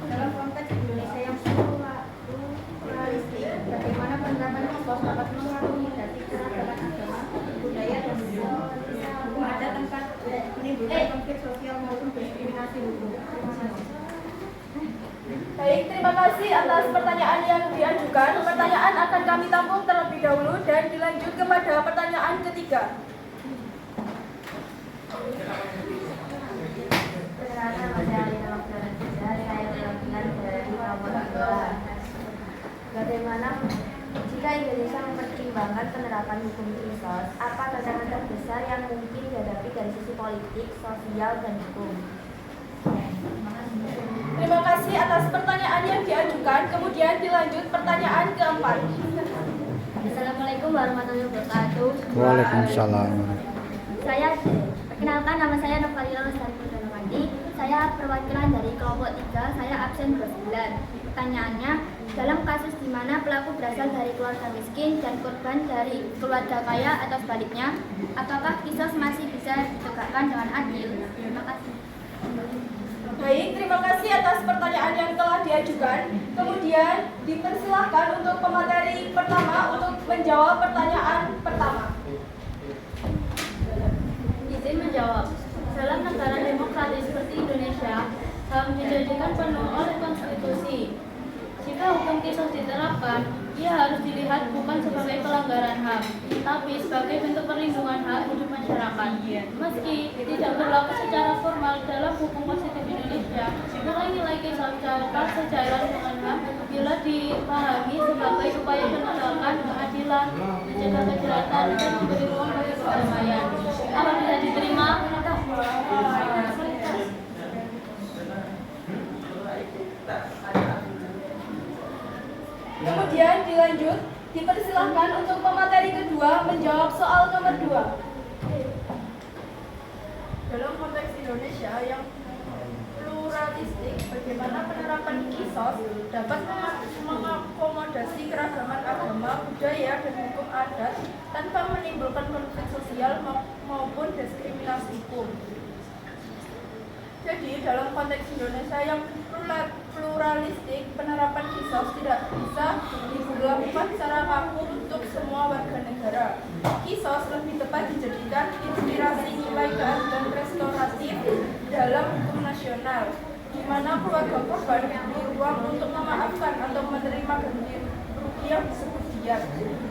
Dalam konteks Indonesia yang pluralistik, bagaimana penerapan kisos dapat mengakomodasi keragaman agama, budaya, dan hukum adat tanpa menimbulkan konflik sosial maupun diskriminasi hukum. Terima kasih. Baik, terima kasih atas pertanyaan yang diajukan. Pertanyaan akan kami tampung terlebih dahulu dan dilanjut kepada pertanyaan ketiga. Bagaimana jika Indonesia mempertimbangkan penerapan hukum kisos, apa tantangan terbesar yang mungkin dihadapi dari sisi politik, sosial, dan hukum? Terima kasih atas pertanyaan yang diajukan. Kemudian dilanjut pertanyaan keempat. Assalamualaikum warahmatullahi wabarakatuh. Waalaikumsalam. Saya perkenalkan, nama saya Novalila Lestari Purdanawati. Saya perwakilan dari kelompok 3, saya absen 29. Pertanyaannya, dalam kasus di mana pelaku berasal dari keluarga miskin dan korban dari keluarga kaya atau sebaliknya, apakah kisos masih bisa ditegakkan dengan adil? Terima kasih. Baik, terima kasih atas pertanyaan yang telah diajukan. Kemudian dipersilahkan untuk pemateri pertama untuk menjawab pertanyaan pertama. Izin menjawab. Dalam negara demokratis seperti Indonesia, HAM dijadikan penuh oleh konstitusi. Jika hukum kisos diterapkan, ia harus dilihat bukan sebagai pelanggaran HAM, tapi sebagai bentuk perlindungan hak hidup masyarakat. Meski tidak berlaku secara formal dalam hukum positif Indonesia, nilai-nilai kisos dapat sejalan dengan HAM bila dipahami sebagai upaya penegakan keadilan, mencegah kejahatan, dan memberi ruang bagi perdamaian. Apa bisa diterima? Kemudian dilanjut, dipersilahkan untuk pemateri kedua menjawab soal nomor 2. Dalam konteks Indonesia yang pluralistik, bagaimana penerapan kisos dapat mengakomodasi keragaman agama, budaya, dan hukum adat tanpa menimbulkan konflik sosial maupun diskriminasi hukum. Jadi, dalam konteks Indonesia yang pluralistik, penerapan kisos tidak bisa dilakukan secara kaku untuk semua warga negara. Kisos lebih tepat dijadikan inspirasi nilai keadilan restoratif dalam hukum nasional, di mana keluarga korban diberi ruang untuk memaafkan atau menerima ganti rugi yang disebut diat.